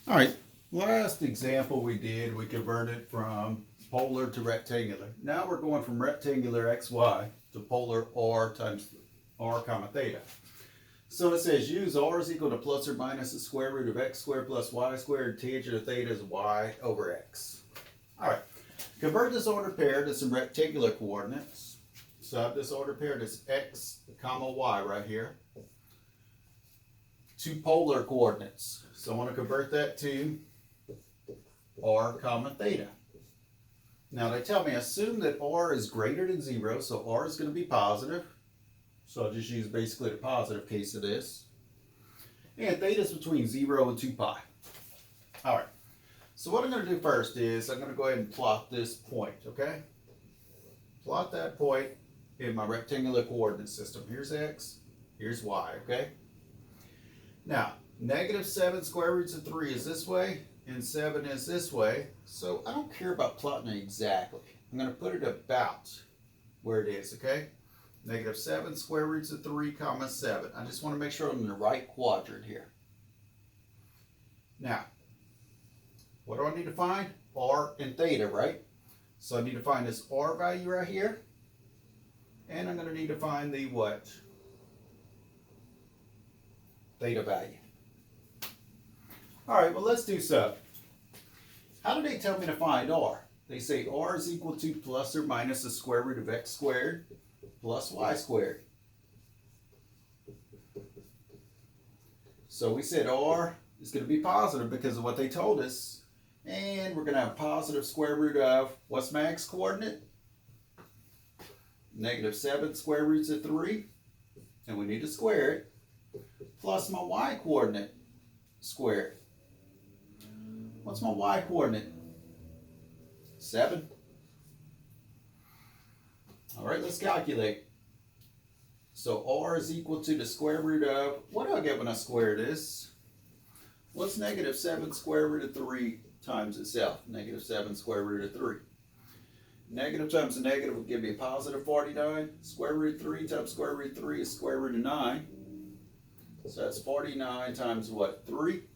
All right, last example we did, we converted from polar to rectangular. Now we're going from rectangular xy to polar r times r comma theta. So it says use r is equal to plus or minus the square root of x squared plus y squared. Tangent of theta is y over x. All right, convert this ordered pair to some rectangular coordinates. So I have this ordered pair that's x comma y right here to polar coordinates. So I want to convert that to r comma theta. Now they tell me assume that r is greater than 0, so r is going to be positive. So I'll just use basically the positive case of this. And theta is between 0 and 2 pi. All right. So what I'm going to do first is I'm going to go ahead and plot this point, okay? Plot that point in my rectangular coordinate system. Here's x, here's y, okay? Now, -7 square roots of 3 is this way, and 7 is this way. So I don't care about plotting it exactly. I'm going to put it about where it is, okay? -7 square roots of 3 comma 7. I just want to make sure I'm in the right quadrant here. Now, what do I need to find? R and theta, right? So I need to find this R value right here. And I'm going to need to find the what? Theta value. All right, well, let's do so. How do they tell me to find R? They say R is equal to plus or minus the square root of x squared plus y squared. So we said R is going to be positive because of what they told us. And we're going to have positive square root of, what's my x coordinate? -7 square roots of 3. And we need to square it. Plus my y coordinate squared. What's my y coordinate? 7. All right, let's calculate. So r is equal to the square root of, what do I get when I square this? What's -7 square root of 3 times itself? -7 square root of 3. Negative times a negative will give me a positive 49. Square root of 3 times square root of 3 is square root of 9. So that's 49 times what? 3.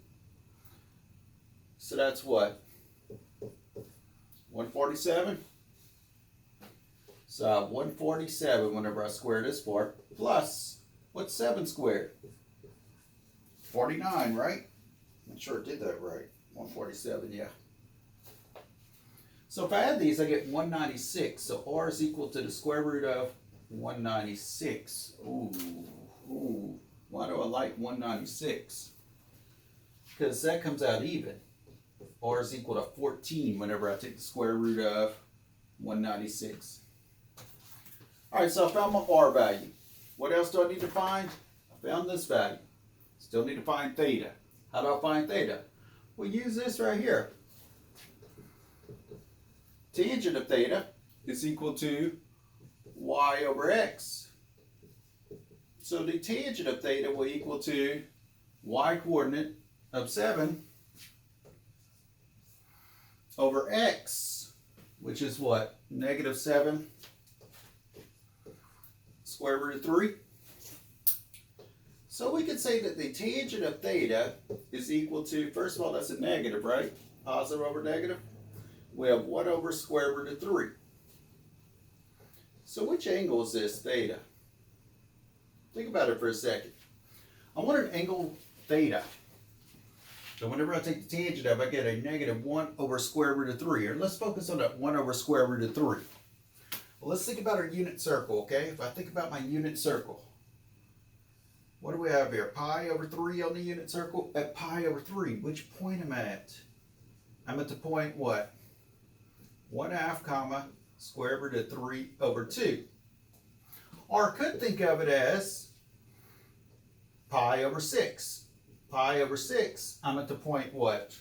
So that's what? 147? So I have 147 whenever I square this part. Plus, what's 7 squared? 49, right? I'm sure I did that right. 147, yeah. So if I add these, I get 196. So r is equal to the square root of 196. Ooh. Why do I like 196? Because that comes out even. R is equal to 14 whenever I take the square root of 196. All right, so I found my r value. What else do I need to find? I found this value. Still need to find theta. How do I find theta? Well, use this right here. Tangent of theta is equal to y over x. So the tangent of theta will equal to y coordinate of 7 over x, which is what? -7 square root of 3. So we could say that the tangent of theta is equal to, first of all, that's a negative, right? Positive over negative. We have 1 over square root of 3. So which angle is this, theta? Think about it for a second. I want an angle theta. So whenever I take the tangent of, I get a -1 over square root of 3. Or let's focus on that 1 over square root of 3. Well, let's think about our unit circle, okay? If I think about my unit circle, what do we have here? Pi over 3 on the unit circle? At pi over 3, which point am I at? I'm at the point what? 1/2 comma square root of 3 over 2. Or I could think of it as pi over 6. Pi over 6, I'm at the point what?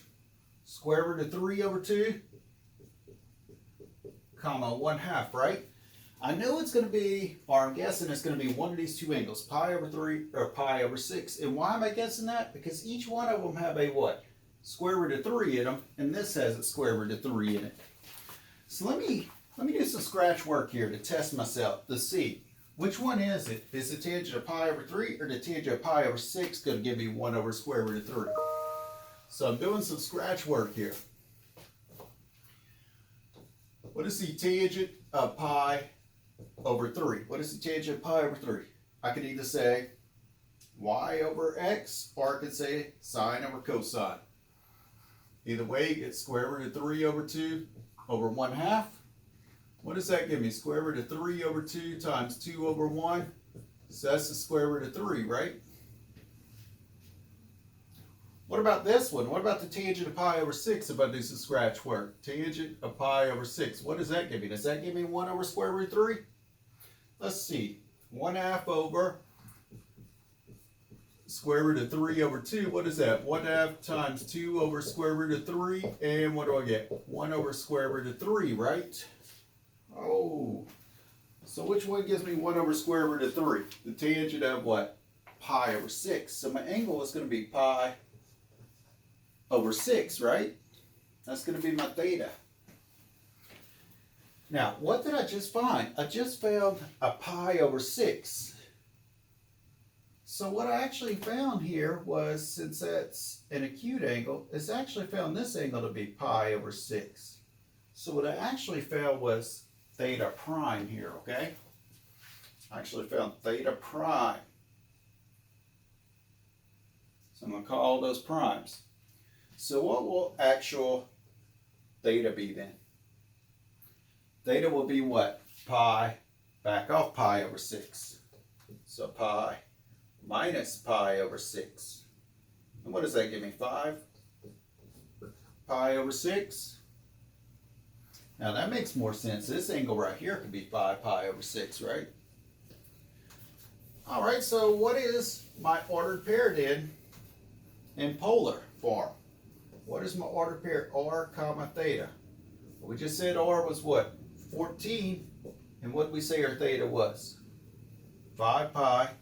Square root of 3 over 2, comma 1/2, right? I know it's going to be, or I'm guessing it's going to be one of these two angles, pi over 3 or pi over 6. And why am I guessing that? Because each one of them have a what? Square root of 3 in them, and this has a square root of 3 in it. So let me do some scratch work here to test myself to see which one is it. Is the tangent of pi over 3 or the tangent of pi over 6 going to give me 1 over square root of 3? So I'm doing some scratch work here. What is the tangent of pi over 3? What is the tangent of pi over 3? I could either say y over x, or I could say sine over cosine. Either way, you get square root of 3 over 2 over 1/2. What does that give me? Square root of 3 over 2 times 2 over 1. So that's the square root of 3, right? What about this one? What about the tangent of pi over 6 if I do some scratch work? Tangent of pi over 6. What does that give me? Does that give me 1 over square root of 3? Let's see. 1/2 over square root of 3 over 2. What is that? 1/2 times 2 over square root of 3. And what do I get? 1 over square root of 3, right? Oh. So which one gives me 1 over square root of 3? The tangent of what? Pi over 6. So my angle is going to be pi over 6, right? That's going to be my theta. Now, what did I just find? I just found a pi over 6. So what I actually found here was, since that's an acute angle, it's actually found this angle to be pi over 6. So what I actually found was theta prime here, okay? I actually found theta prime. So I'm going to call all those primes. So what will actual theta be then? Theta will be what? Pi, back off pi over 6. So pi minus pi over 6. And what does that give me? 5 pi over 6. Now that makes more sense. This angle right here could be 5 pi over 6, right? All right, so what is my ordered pair then in polar form? What is my ordered pair? R comma theta. We just said R was what? 14. And what did we say our theta was? 5 pi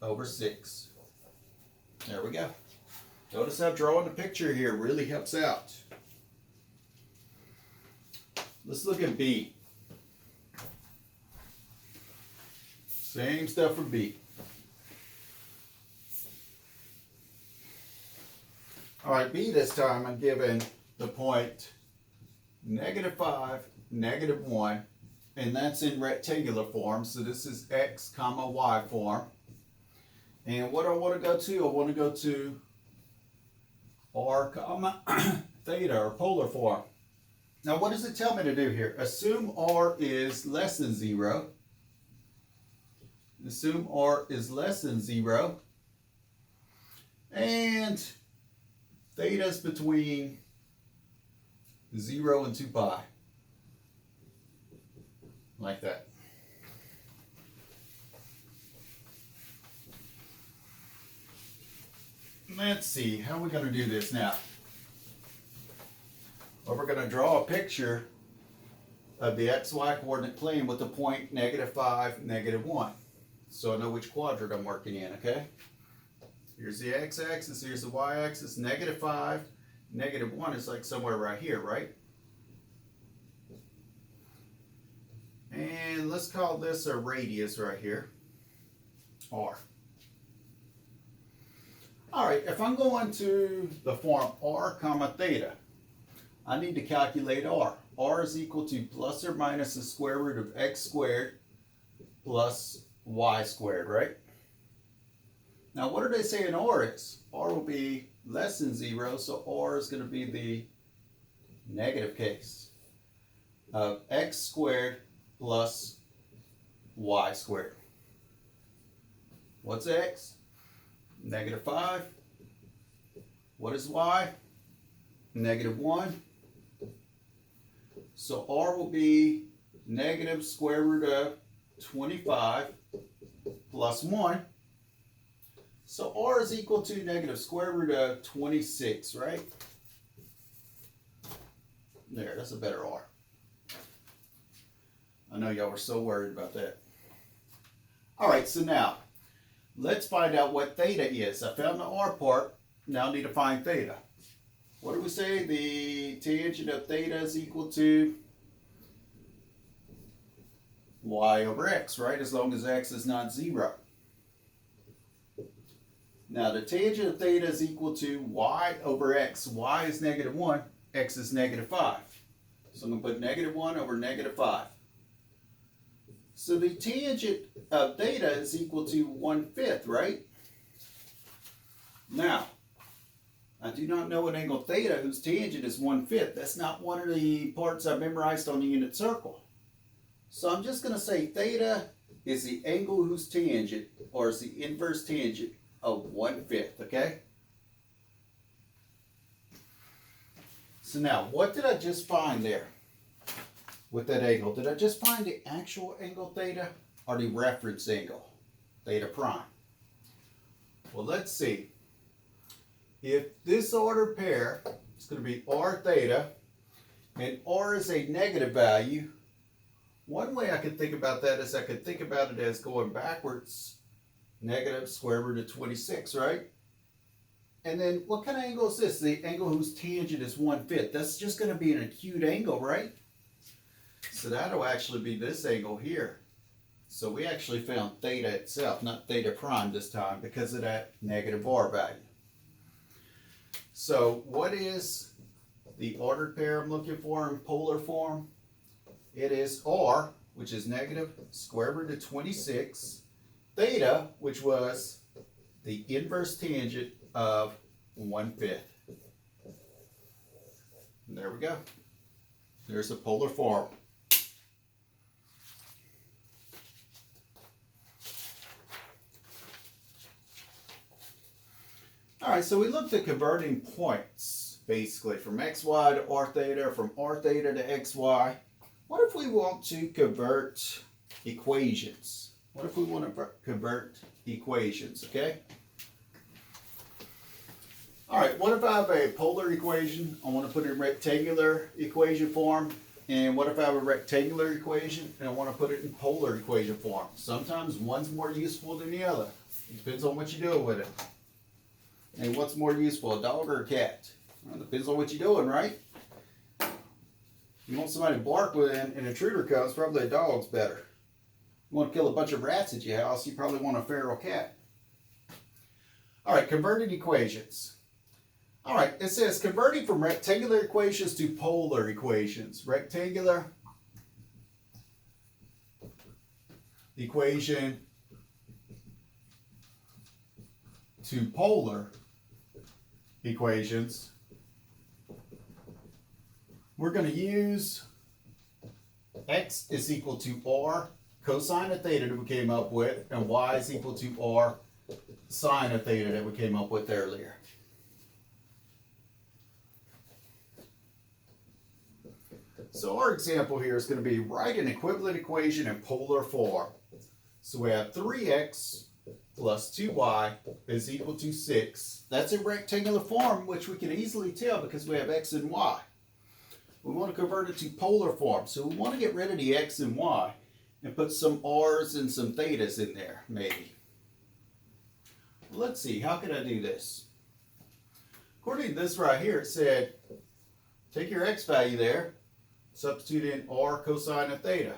over 6. There we go. Notice how drawing the picture here really helps out. Let's look at B. Same stuff for B. All right, B this time I'm given the point -5, -1, and that's in rectangular form. So this is x comma y form. And what do I want to go to? I want to go to r comma theta, or polar form. Now what does it tell me to do here? Assume r is less than 0. Assume r is less than 0. And theta is between 0 and 2 pi. Like that. Let's see, how are we going to do this now? Well, we're going to draw a picture of the xy coordinate plane with the point -5, -1. So I know which quadrant I'm working in, okay? Here's the x-axis, here's the y-axis. -5, -1 is like somewhere right here, right? And let's call this a radius right here, r. All right, if I'm going to the form r comma theta, I need to calculate r. R is equal to plus or minus the square root of x squared plus y squared, right? Now, what are they saying r is? R will be less than 0, so r is going to be the negative case of x squared plus y squared. What's x? -5. What is y? -1. So r will be negative square root of 25 plus 1. So r is equal to negative square root of 26, right? There, that's a better r. I know y'all were so worried about that. All right, so now, let's find out what theta is. I found the r part, now I need to find theta. What do we say? The tangent of theta is equal to y over x, right? As long as x is not 0. Now the tangent of theta is equal to y over x. Y is -1, x is -5. So I'm going to put -1 over -5. So the tangent of theta is equal to 1/5, right? Now, I do not know an angle theta whose tangent is 1/5. That's not one of the parts I memorized on the unit circle. So I'm just going to say theta is the angle whose tangent, or is the inverse tangent of 1/5, okay? So now, what did I just find there with that angle? Did I just find the actual angle theta or the reference angle, theta prime? Well, let's see. If this ordered pair is going to be r theta, and r is a negative value, one way I could think about that is I could think about it as going backwards, negative square root of 26, right? And then what kind of angle is this? The angle whose tangent is 1/5. That's just going to be an acute angle, right? So that'll actually be this angle here. So we actually found theta itself, not theta prime this time, because of that negative r value. So what is the ordered pair I'm looking for in polar form? It is r, which is negative square root of 26, theta, which was the inverse tangent of 1/5. And there we go. There's the polar form. All right, so we looked at converting points, basically, from xy to r theta, from r theta to xy. What if we want to convert equations? What if we want to convert equations, okay? All right, what if I have a polar equation? I want to put it in rectangular equation form. And what if I have a rectangular equation and I want to put it in polar equation form? Sometimes one's more useful than the other. It depends on what you're doing with it. And what's more useful, a dog or a cat? Well, it depends on what you're doing, right? You want somebody to bark when an intruder comes, probably a dog's better. You want to kill a bunch of rats at your house, you probably want a feral cat. All right, converted equations. All right, it says converting from rectangular equations to polar equations. Rectangular equation to polar equations. We're going to use x is equal to r cosine of theta that we came up with, and y is equal to r sine of theta that we came up with earlier. So our example here is going to be write an equivalent equation in polar form. So we have 3x plus 2y is equal to 6. That's in rectangular form, which we can easily tell because we have x and y. We want to convert it to polar form. So we want to get rid of the x and y and put some r's and some thetas in there, maybe. Let's see, how can I do this? According to this right here, it said, take your x value there, substitute in r cosine of theta.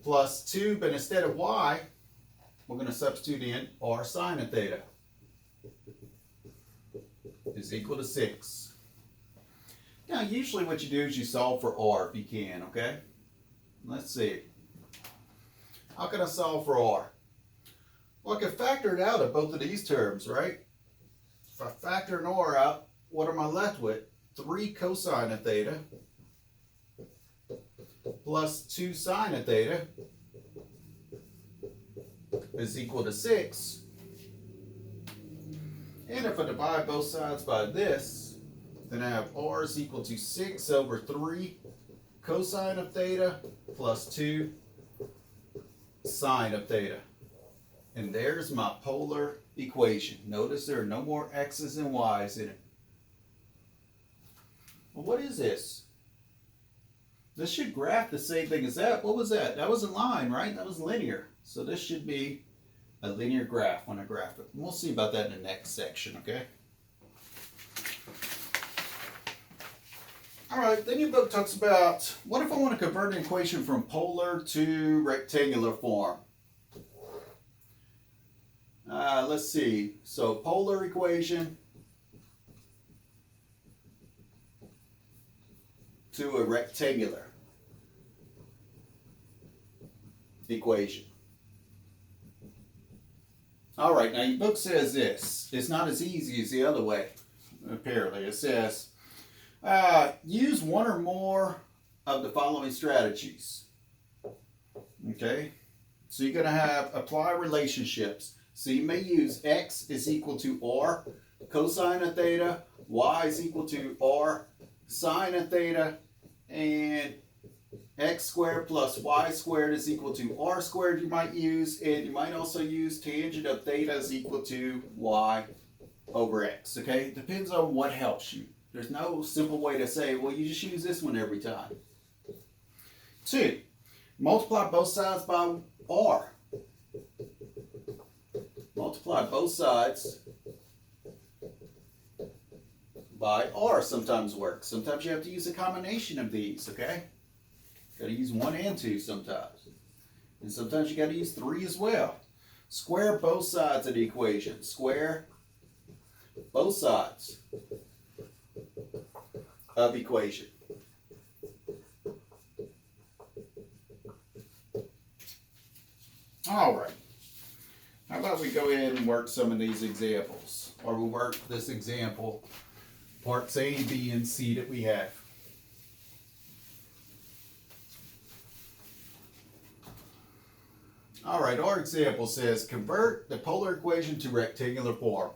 Plus 2, but instead of y, we're going to substitute in r sine of theta is equal to 6. Now, usually what you do is you solve for r if you can, okay? Let's see. How can I solve for r? Well, I can factor it out of both of these terms, right? If I factor an r out, what am I left with? 3 cosine of theta plus 2 sine of theta is equal to 6. And if I divide both sides by this, then I have r is equal to 6 over 3 cosine of theta plus 2 sine of theta. And there's my polar equation. Notice there are no more x's and y's in it. Well, what is this? This should graph the same thing as that. What was that? That was a line, right? That was linear. So this should be a linear graph when I graph it. And we'll see about that in the next section, okay? All right, then your book talks about, what if I want to convert an equation from polar to rectangular form? let's see. So polar equation to a rectangular equation. All right, now your book says this. It's not as easy as the other way, apparently. It says, use one or more of the following strategies. Okay, so you're going to have apply relationships. So you may use x is equal to r cosine of theta, y is equal to r sine of theta, and x squared plus y squared is equal to r squared you might use, and you might also use tangent of theta is equal to y over x, okay? Depends on what helps you. There's no simple way to say, well, you just use this one every time. 2, multiply both sides by r. Multiply both sides by r sometimes works. Sometimes you have to use a combination of these, okay? Got to use 1 and 2 sometimes. And sometimes you got to use 3 as well. Square both sides of the equation. Square both sides of equation. All right. How about we go ahead and work some of these examples? Or we'll work this example, parts A, B, and C that we have. All right, our example says convert the polar equation to rectangular form.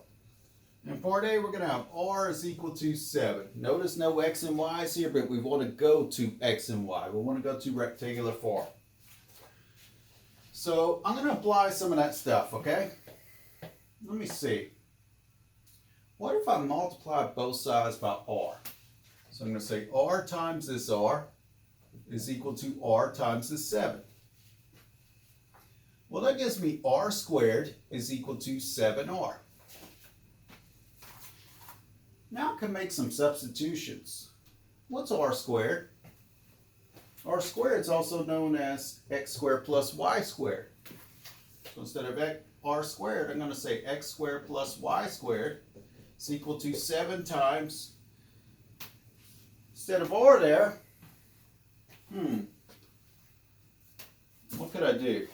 In part A, we're going to have r is equal to 7. Notice no x and y's here, but we want to go to x and y. We want to go to rectangular form. So I'm going to apply some of that stuff, okay? Let me see. What if I multiply both sides by r? So I'm going to say r times this r is equal to r times this 7. Well, that gives me r squared is equal to 7r. Now I can make some substitutions. What's r squared? R squared is also known as x squared plus y squared. So instead of r squared, I'm going to say x squared plus y squared is equal to 7 times, instead of r there, what could I do?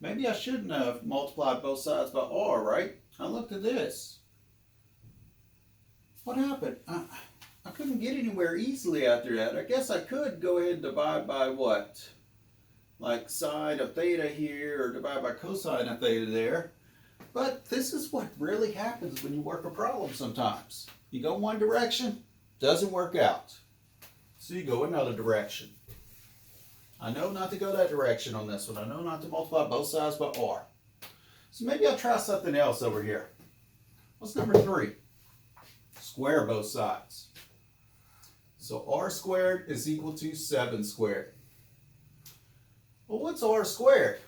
Maybe I shouldn't have multiplied both sides by r, right? I looked at this. What happened? I couldn't get anywhere easily after that. I guess I could go ahead and divide by what? Like sine of theta here, or divide by cosine of theta there. But this is what really happens when you work a problem sometimes. You go one direction, doesn't work out. So you go another direction. I know not to go that direction on this one. I know not to multiply both sides by r. So maybe I'll try something else over here. What's number 3? Square both sides. So r squared is equal to 7 squared. Well, what's r squared?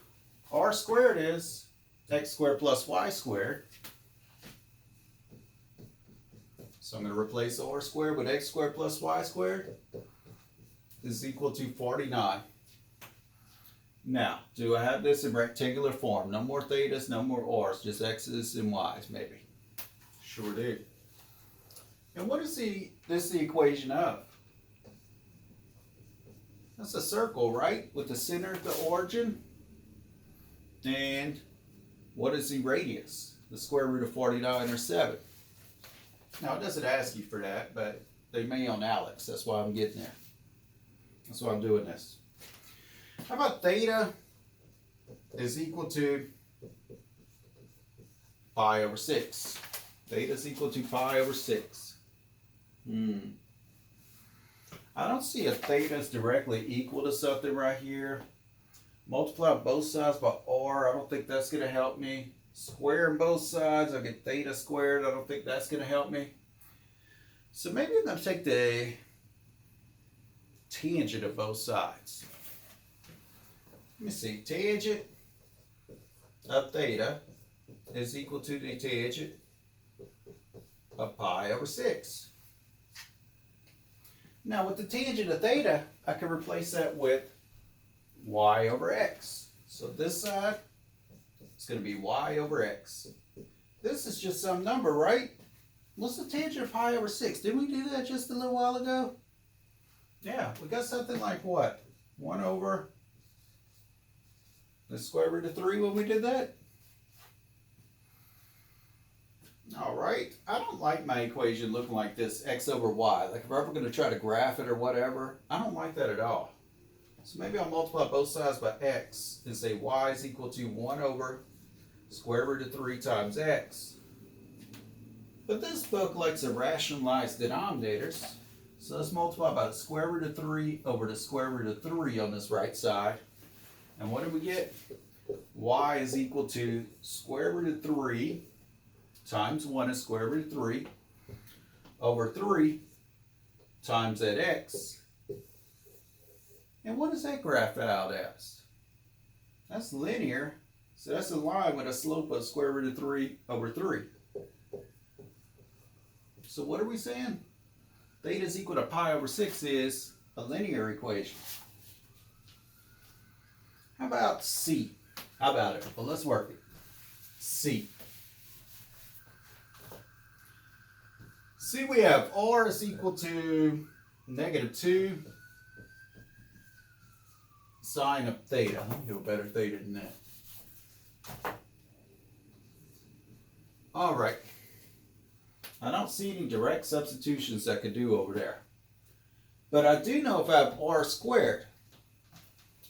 R squared is x squared plus y squared. So I'm going to replace r squared with x squared plus y squared. This is equal to 49. Now, do I have this in rectangular form? No more thetas, no more r's, just x's and y's maybe. Sure do. And what is this the equation of? That's a circle, right? With the center at the origin. And what is the radius? The square root of 49 or 7. Now, it doesn't ask you for that, but they may on Alex. That's why I'm getting there. That's why I'm doing this. How about theta is equal to pi over 6? Theta is equal to pi over 6. I don't see a theta is directly equal to something right here. Multiply both sides by r. I don't think that's going to help me. Square both sides, I get theta squared. I don't think that's going to help me. So maybe I'm going to take the tangent of both sides. Let me see. Tangent of theta is equal to the tangent of pi over 6. Now with the tangent of theta, I can replace that with y over x. So this side is going to be y over x. This is just some number, right? What's the tangent of pi over 6? Didn't we do that just a little while ago? Yeah, we got something like what? 1 over the square root of 3 when we did that? All right, I don't like my equation looking like this, x over y. Like if we're ever going to try to graph it or whatever, I don't like that at all. So maybe I'll multiply both sides by x and say y is equal to 1 over square root of 3 times x. But this book likes to rationalize denominators. So let's multiply by the square root of 3 over the square root of 3 on this right side. And what do we get? Y is equal to square root of 3 times 1 is square root of 3 over 3 times that x. And what does that graph out as? That's linear. So that's a line with a slope of square root of 3 over 3. So what are we saying? Theta is equal to pi over 6 is a linear equation. How about C? How about it? Well, let's work it. C. See, we have r is equal to -2 sine of theta. Let me do a better theta than that. All right. I don't see any direct substitutions I could do over there. But I do know if I have r squared,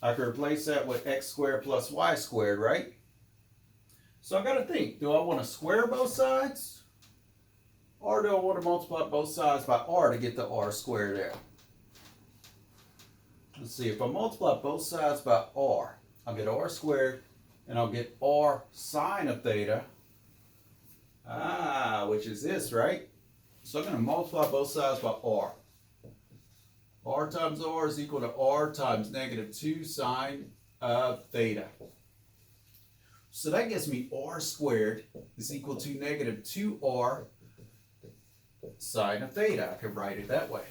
I could replace that with x squared plus y squared, right? So I got to think, do I want to square both sides? Or do I want to multiply both sides by r to get the r squared there? Let's see, if I multiply both sides by r, I'll get r squared, and I'll get r sine of theta, which is this, right? So I'm going to multiply both sides by r. R times r is equal to r times -2 sine of theta. So that gives me r squared is equal to -2r sine of theta. I could write it that way.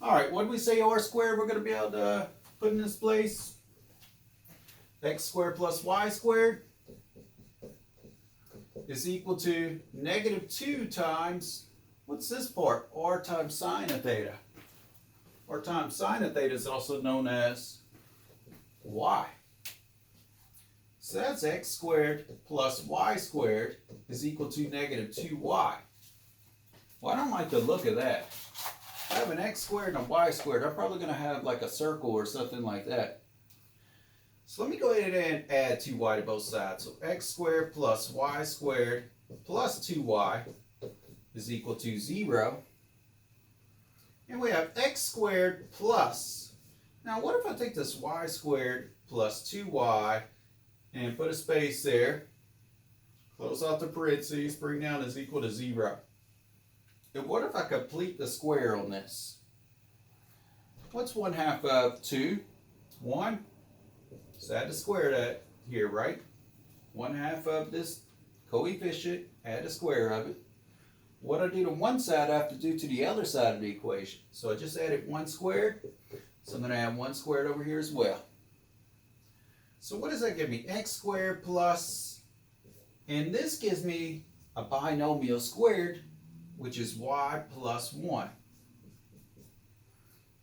All right, what did we say r squared we're going to be able to put in this place? X squared plus y squared is equal to -2 times, what's this part? R times sine of theta. R times sine of theta is also known as y. So that's x squared plus y squared is equal to -2y. Well, I don't like the look of that. If I have an x squared and a y squared, I'm probably going to have like a circle or something like that. So let me go ahead and add 2y to both sides. So x squared plus y squared plus 2y is equal to 0. And we have x squared plus, now what if I take this y squared plus 2y and put a space there, close out the parentheses, bring down is equal to 0. And what if I complete the square on this? What's 1/2 of 2? 1. So I had to square that here, right? 1/2 of this coefficient, add the square of it. What I do to one side, I have to do to the other side of the equation. So I just added 1 squared. So I'm going to add 1 squared over here as well. So what does that give me? X squared plus, and this gives me a binomial squared, which is y plus 1,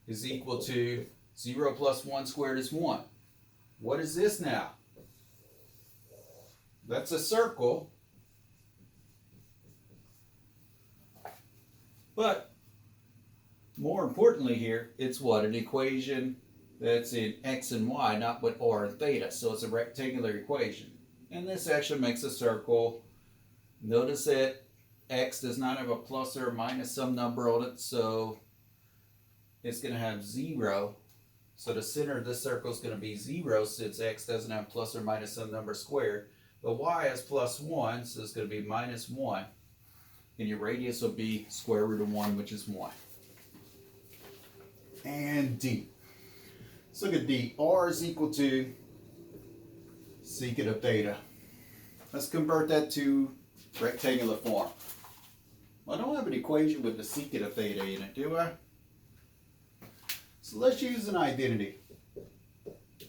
is equal to 0 plus 1 squared is 1. What is this now? That's a circle. But more importantly here, it's what? An equation that's in x and y, not with r and theta. So it's a rectangular equation. And this actually makes a circle. Notice that x does not have a plus or minus some number on it, so it's going to have 0. So the center of this circle is going to be 0 since x doesn't have plus or minus some number squared. But y has plus 1, so it's going to be minus 1. And your radius will be square root of 1, which is 1. And D. Let's look at D. R is equal to secant of theta. Let's convert that to rectangular form. Well, I don't have an equation with the secant of theta in it, do I? So let's use an identity.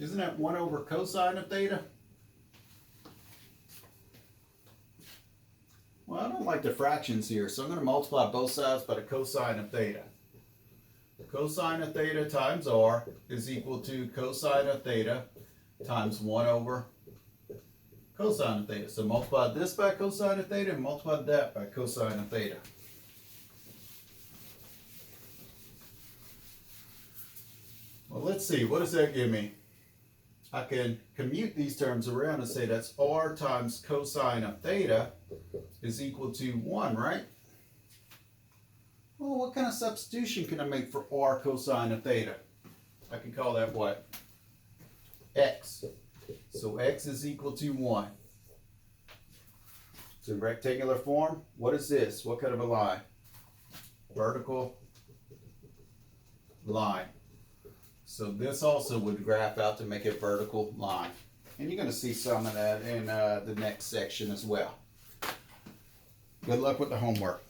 Isn't that 1 over cosine of theta? Well, I don't like the fractions here, so I'm going to multiply both sides by the cosine of theta. Cosine of theta times r is equal to cosine of theta times 1 over cosine of theta. So multiply this by cosine of theta and multiply that by cosine of theta. Well, let's see, what does that give me? I can commute these terms around and say that's r times cosine of theta is equal to 1, right? Well, what kind of substitution can I make for r cosine of theta? I can call that what? X. So x is equal to 1. So in rectangular form, what is this? What kind of a line? Vertical line. So this also would graph out to make a vertical line. And you're going to see some of that in the next section as well. Good luck with the homework.